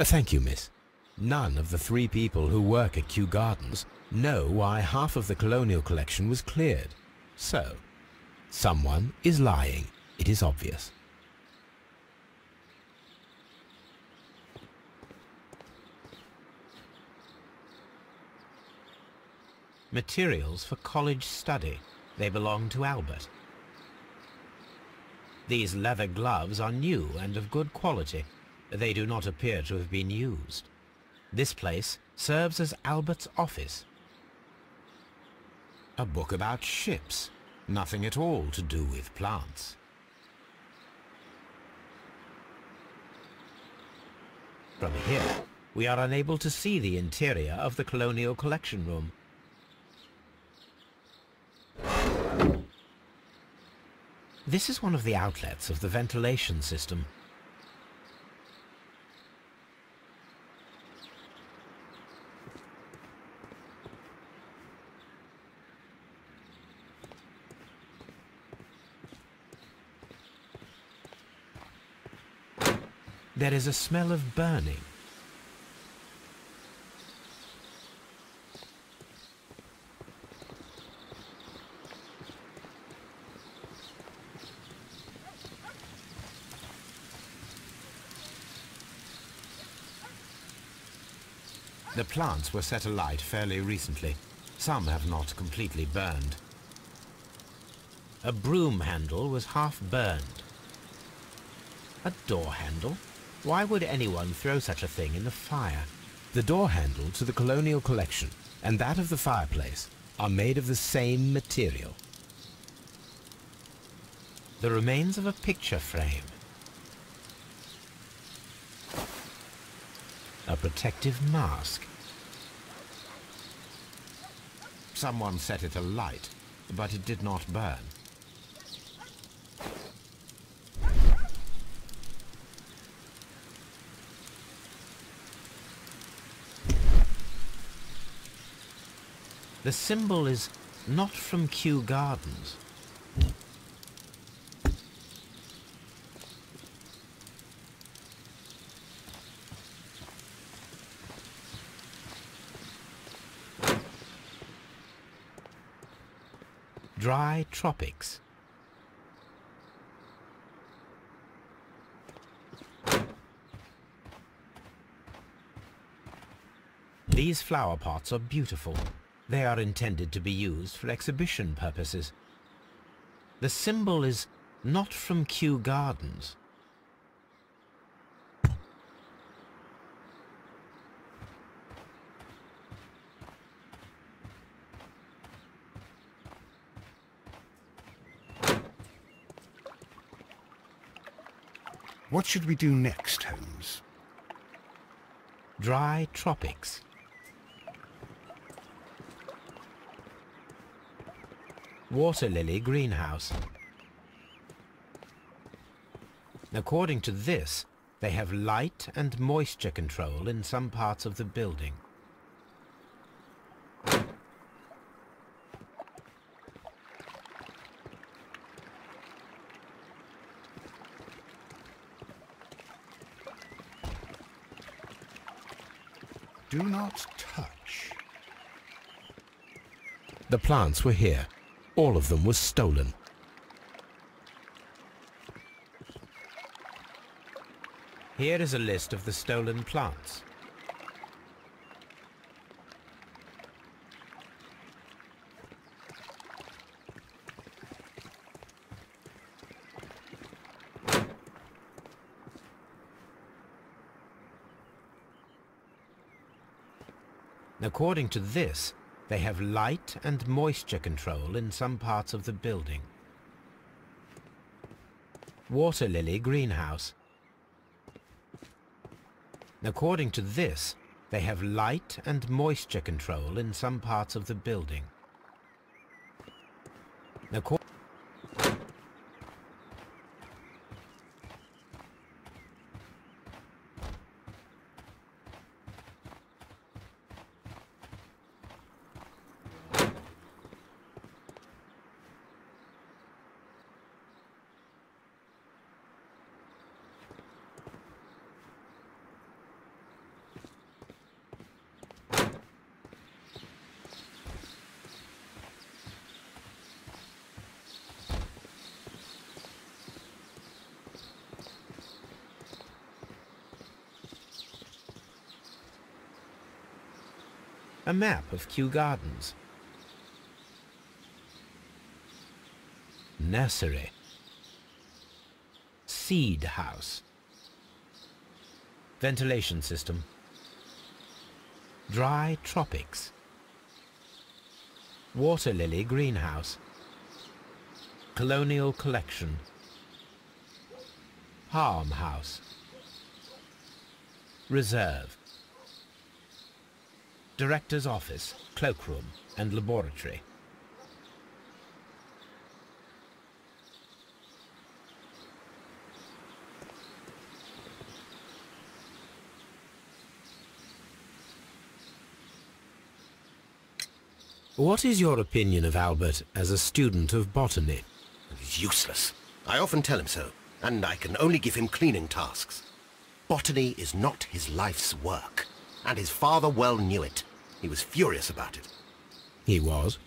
Thank you, miss. None of the 3 people who work at Kew Gardens know why half of the colonial collection was cleared. So, someone is lying. It is obvious. Materials for college study. They belong to Albert. These leather gloves are new and of good quality. They do not appear to have been used. This place serves as Albert's office. A book about ships. Nothing at all to do with plants. From here, we are unable to see the interior of the Colonial Collection Room. This is one of the outlets of the ventilation system. There is a smell of burning. The plants were set alight fairly recently. Some have not completely burned. A broom handle was half burned. A door handle? Why would anyone throw such a thing in the fire? The door handle to the Colonial Collection and that of the fireplace are made of the same material. The remains of a picture frame. A protective mask. Someone set it alight, but it did not burn. The symbol is not from Kew Gardens. Dry tropics. These flower pots are beautiful. They are intended to be used for exhibition purposes. The symbol is not from Kew Gardens. What should we do next, Holmes? Dry tropics. Water lily greenhouse. According to this, they have light and moisture control in some parts of the building. Do not touch. The plants were here. All of them was stolen. Here is a list of the stolen plants. According to this, they have light and moisture control in some parts of the building. Water lily greenhouse. According to this, they have light and moisture control in some parts of the building. A map of Kew Gardens. Nursery. Seed house. Ventilation system. Dry tropics. Water lily greenhouse. Colonial collection. Palm house. Reserve. Director's office, cloakroom and laboratory. What is your opinion of Albert as a student of botany? He's useless. I often tell him so, and I can only give him cleaning tasks. Botany is not his life's work, and his father well knew it. He was furious about it. He was?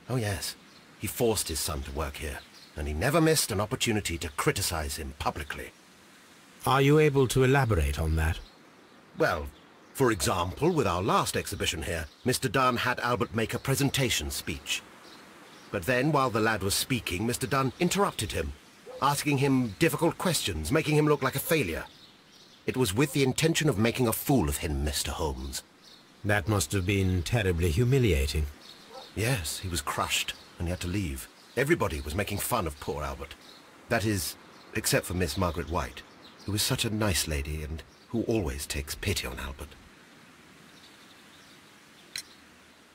Oh yes. He forced his son to work here, and he never missed an opportunity to criticize him publicly. Are you able to elaborate on that? Well, for example, with our last exhibition here, Mr. Dunn had Albert make a presentation speech. But then, while the lad was speaking, Mr. Dunn interrupted him, asking him difficult questions, making him look like a failure. It was with the intention of making a fool of him, Mr. Holmes. That must have been terribly humiliating. Yes, he was crushed, and he had to leave. Everybody was making fun of poor Albert. That is, except for Miss Margaret White, who is such a nice lady and who always takes pity on Albert.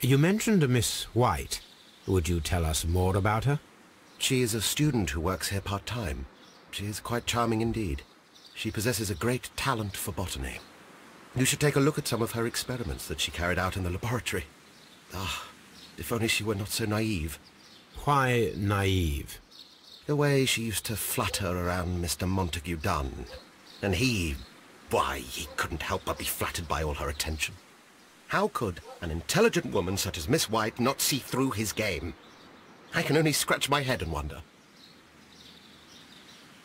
You mentioned a Miss White. Would you tell us more about her? She is a student who works here part-time. She is quite charming indeed. She possesses a great talent for botany. You should take a look at some of her experiments that she carried out in the laboratory. Ah, if only she were not so naive. Why naive? The way she used to flutter around Mr. Montague Dunn. And why, he couldn't help but be flattered by all her attention. How could an intelligent woman such as Miss White not see through his game? I can only scratch my head and wonder.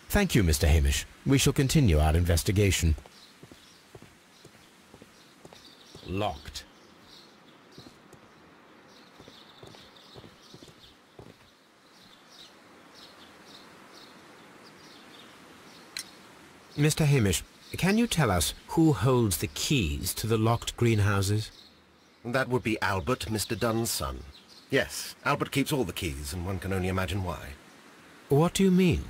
Thank you, Mr. Hamish. We shall continue our investigation. Locked. Mr. Hamish, can you tell us who holds the keys to the locked greenhouses? That would be Albert, Mr. Dunn's son. Yes, Albert keeps all the keys, and one can only imagine why. What do you mean?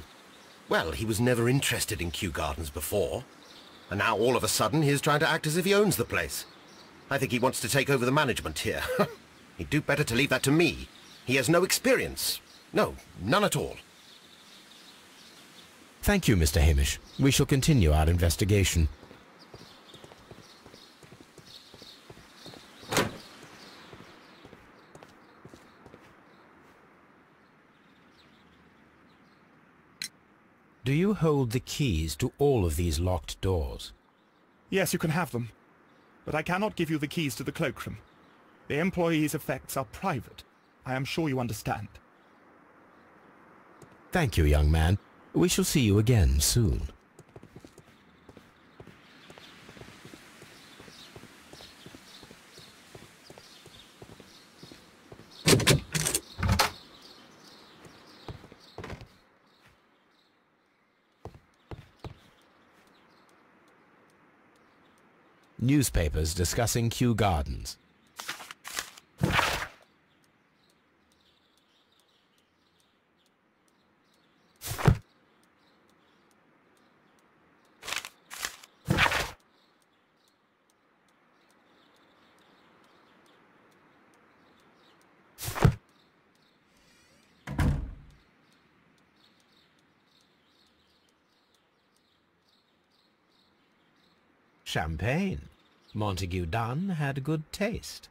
Well, he was never interested in Kew Gardens before, and now all of a sudden he is trying to act as if he owns the place. I think he wants to take over the management here. He'd do better to leave that to me. He has no experience. No, none at all. Thank you, Mr. Hamish. We shall continue our investigation. Do you hold the keys to all of these locked doors? Yes, you can have them. But I cannot give you the keys to the cloakroom. The employees' effects are private. I am sure you understand. Thank you, young man. We shall see you again soon. Newspapers discussing Kew Gardens. Champagne. Montague Dunn had good taste.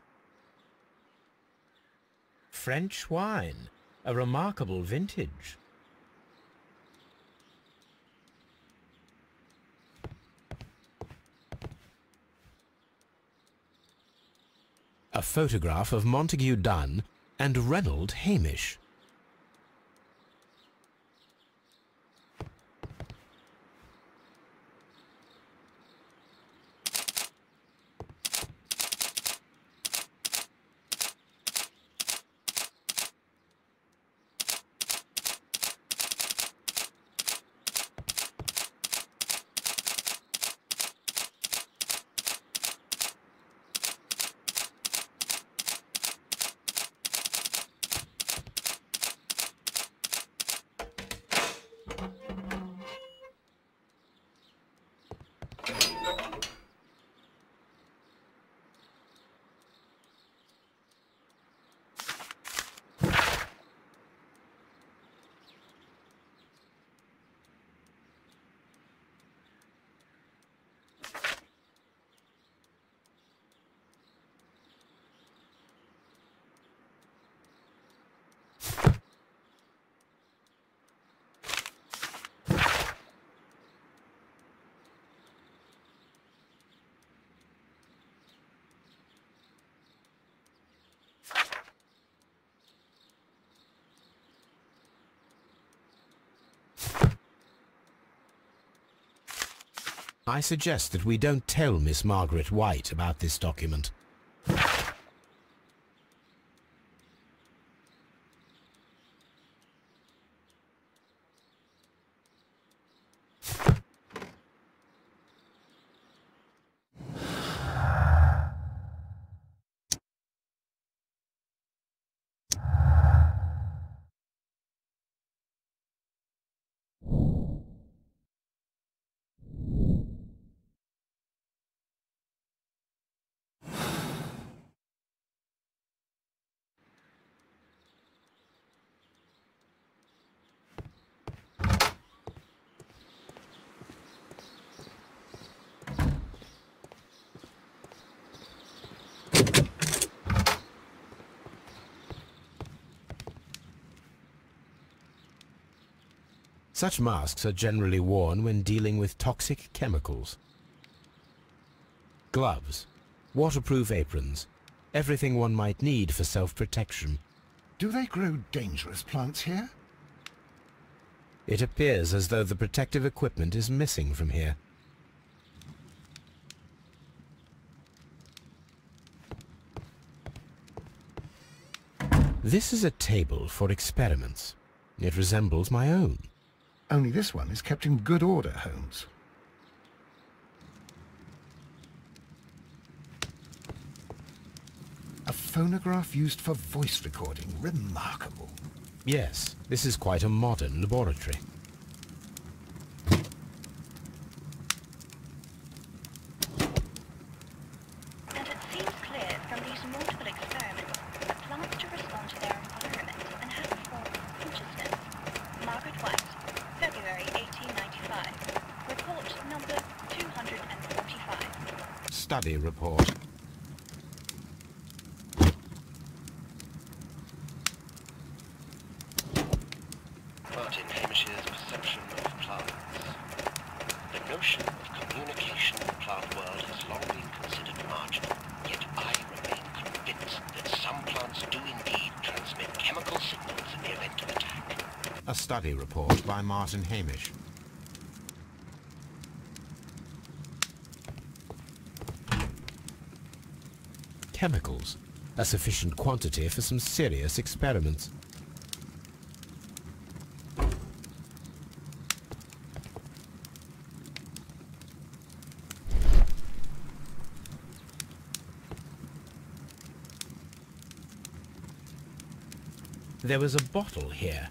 French wine. A remarkable vintage. A photograph of Montague Dunn and Reynold Hamish. I suggest that we don't tell Miss Margaret White about this document. Such masks are generally worn when dealing with toxic chemicals. Gloves, waterproof aprons, everything one might need for self-protection. Do they grow dangerous plants here? It appears as though the protective equipment is missing from here. This is a table for experiments. It resembles my own. Only this one is kept in good order, Holmes. A phonograph used for voice recording. Remarkable. Yes, this is quite a modern laboratory. And it seems clear from these multiple experiments that plants to respond to their environment and have a form of consciousness. Margaret White, February 1895. Report number 245. Study report. Martin Hamish's perception of plants. The notion of communication in the plant world has long been considered marginal, yet I remain convinced that some plants do indeed transmit chemical signals in the event of attack. A study report by Martin Hamish. Chemicals, a sufficient quantity for some serious experiments. There was a bottle here.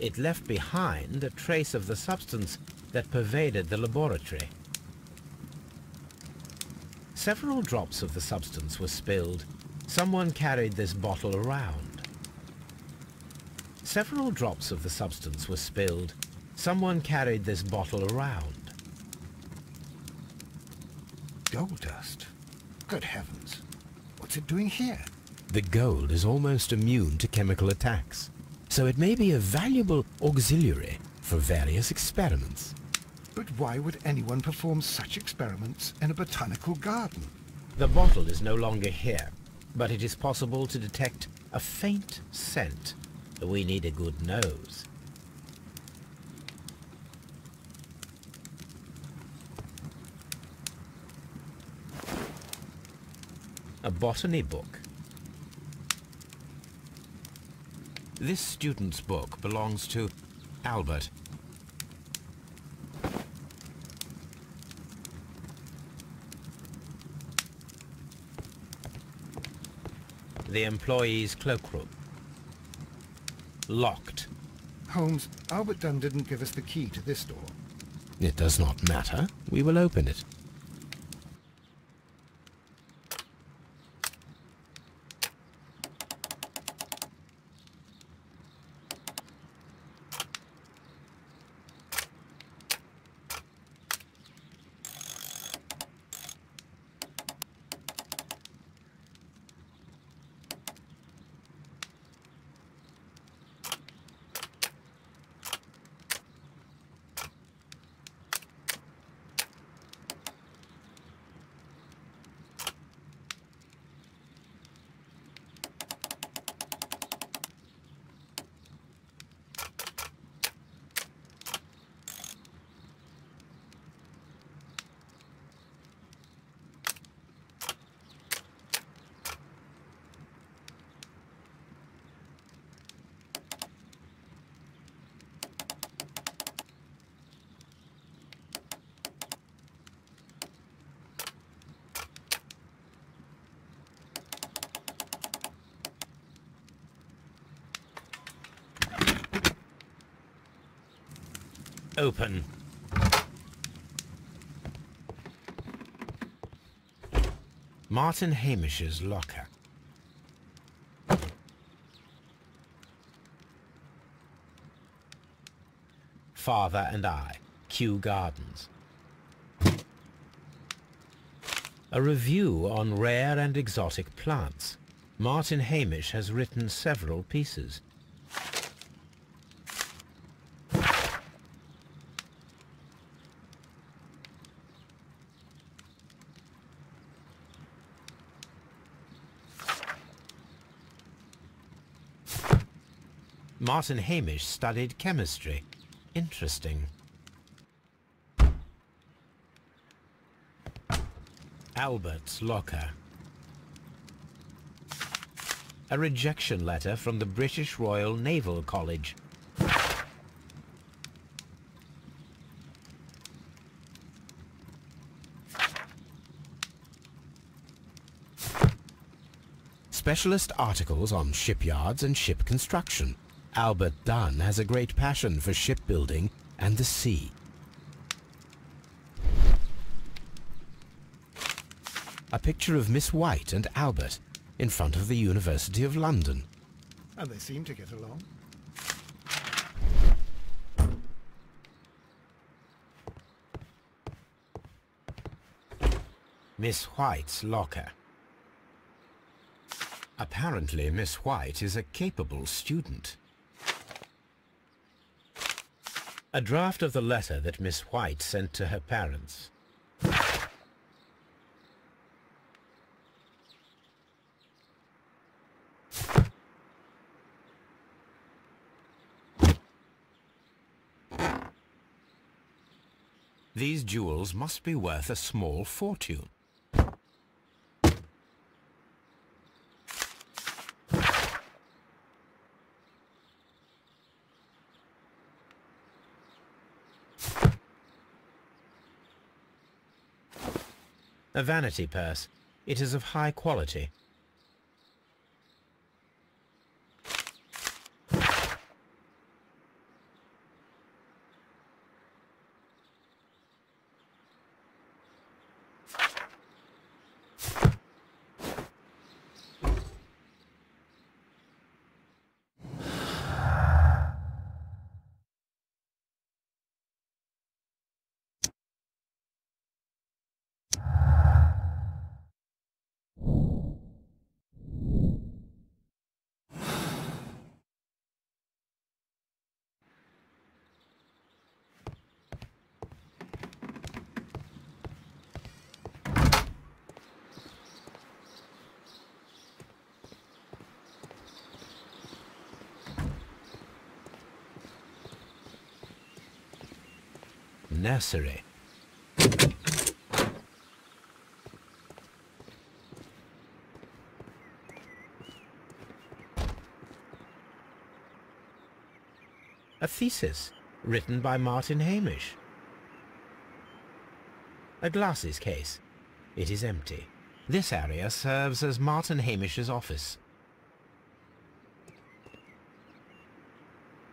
It left behind a trace of the substance that pervaded the laboratory. Several drops of the substance were spilled. Someone carried this bottle around. Several drops of the substance were spilled. Someone carried this bottle around. Gold dust. Good heavens. What's it doing here? The gold is almost immune to chemical attacks, so it may be a valuable auxiliary for various experiments. But why would anyone perform such experiments in a botanical garden? The bottle is no longer here, but it is possible to detect a faint scent. We need a good nose. A botany book. This student's book belongs to Albert. The employee's cloakroom. Locked. Holmes, Albert Dunn didn't give us the key to this door. It does not matter. We will open it. open. Martin Hamish's locker. Father and I, Kew Gardens. A review on rare and exotic plants. Martin Hamish has written several pieces. Martin Hamish studied chemistry. Interesting. Albert's locker. A rejection letter from the British Royal Naval College. Specialist articles on shipyards and ship construction. Albert Dunn has a great passion for shipbuilding and the sea. A picture of Miss White and Albert in front of the University of London. And they seem to get along. Miss White's locker. Apparently, Miss White is a capable student. A draft of the letter that Miss White sent to her parents. These jewels must be worth a small fortune. A vanity purse. It is of high quality. Nursery. A thesis written by Martin Hamish. A glasses case. It is empty. This area serves as Martin Hamish's office.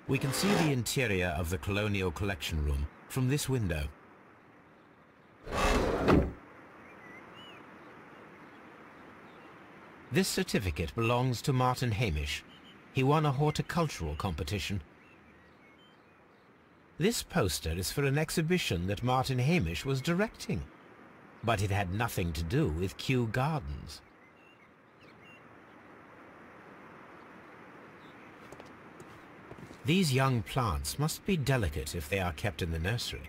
We can see the interior of the Colonial Collection Room from this window. This certificate belongs to Martin Hamish. He won a horticultural competition. This poster is for an exhibition that Martin Hamish was directing, but it had nothing to do with Kew Gardens. These young plants must be delicate if they are kept in the nursery.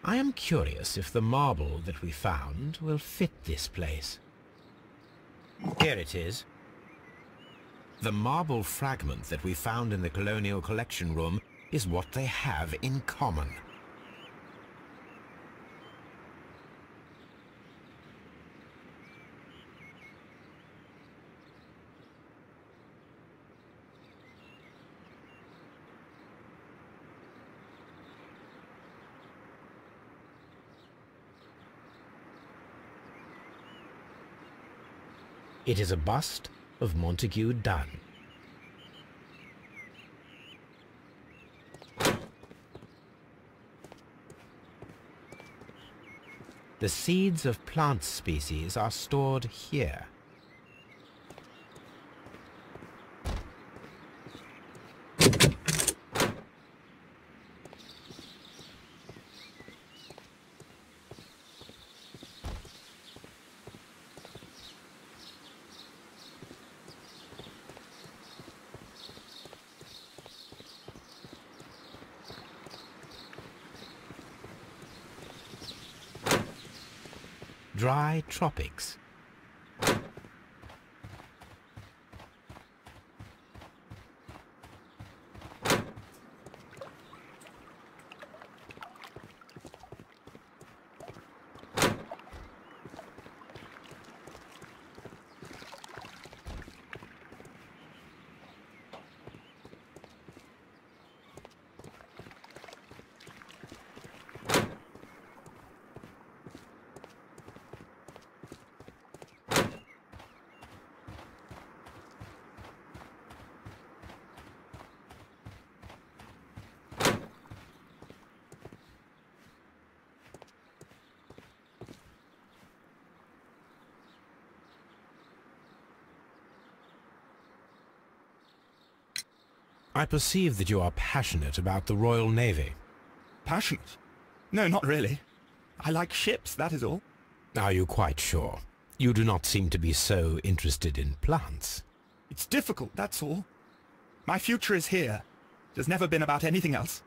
I am curious if the marble that we found will fit this place. Here it is. The marble fragment that we found in the Colonial Collection Room is what they have in common. It is a bust of Montague Dunn. The seeds of plant species are stored here. Dry tropics. I perceive that you are passionate about the Royal Navy. Passionate? No, not really. I like ships, that is all. Are you quite sure? You do not seem to be so interested in plants. It's difficult, that's all. My future is here. It has never been about anything else.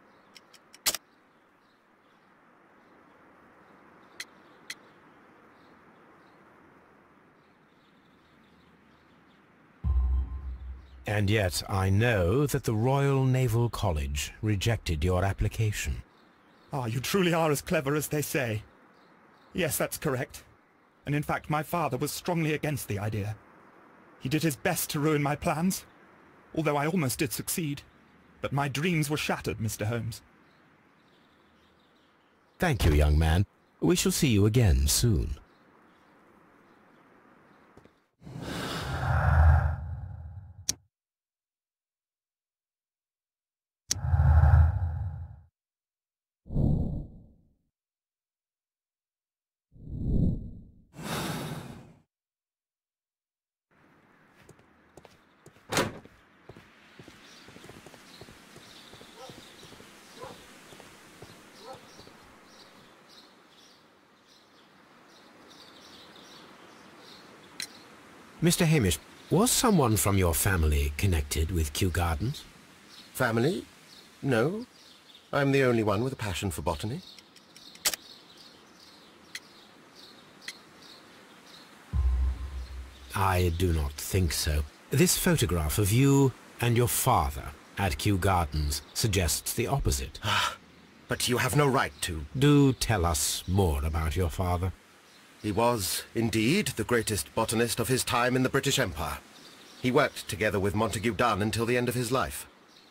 And yet I know that the Royal Naval College rejected your application. Ah, you truly are as clever as they say. Yes, that's correct. And in fact, my father was strongly against the idea. He did his best to ruin my plans, although I almost did succeed. But my dreams were shattered, Mr. Holmes. Thank you, young man. We shall see you again soon. Mr. Hamish, was someone from your family connected with Kew Gardens? Family? No. I'm the only one with a passion for botany. I do not think so. This photograph of you and your father at Kew Gardens suggests the opposite. But you have no right to. Do tell us more about your father. He was, indeed, the greatest botanist of his time in the British Empire. He worked together with Montague Dunn until the end of his life.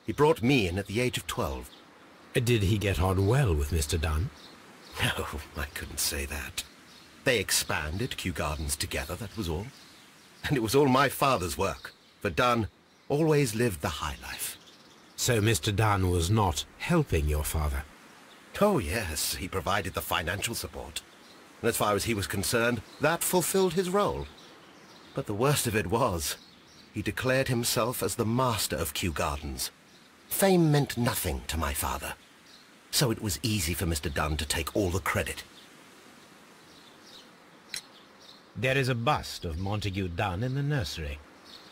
He brought me in at the age of 12. Did he get on well with Mr. Dunn? No, I couldn't say that. They expanded Kew Gardens together, that was all. And it was all my father's work, for Dunn always lived the high life. So Mr. Dunn was not helping your father? Oh, yes, he provided the financial support. And as far as he was concerned, that fulfilled his role. But the worst of it was, he declared himself as the master of Kew Gardens. Fame meant nothing to my father, so it was easy for Mr. Dunn to take all the credit. There is a bust of Montague Dunn in the nursery.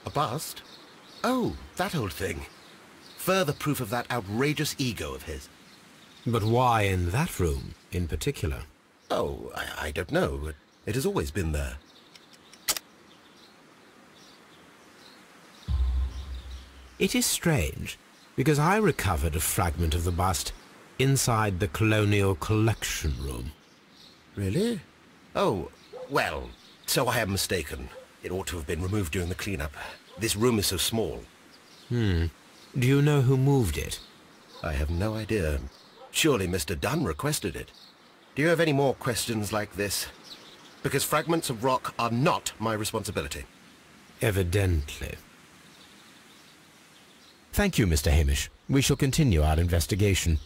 A bust? Oh, that old thing. Further proof of that outrageous ego of his. But why in that room in particular? Oh, I don't know. It has always been there. It is strange, because I recovered a fragment of the bust inside the Colonial Collection Room. Really? Oh, well, so I am mistaken. It ought to have been removed during the cleanup. This room is so small. Do you know who moved it? I have no idea. Surely Mr. Dunn requested it. Do you have any more questions like this? Because fragments of rock are not my responsibility. Evidently. Thank you, Mr. Hamish. We shall continue our investigation.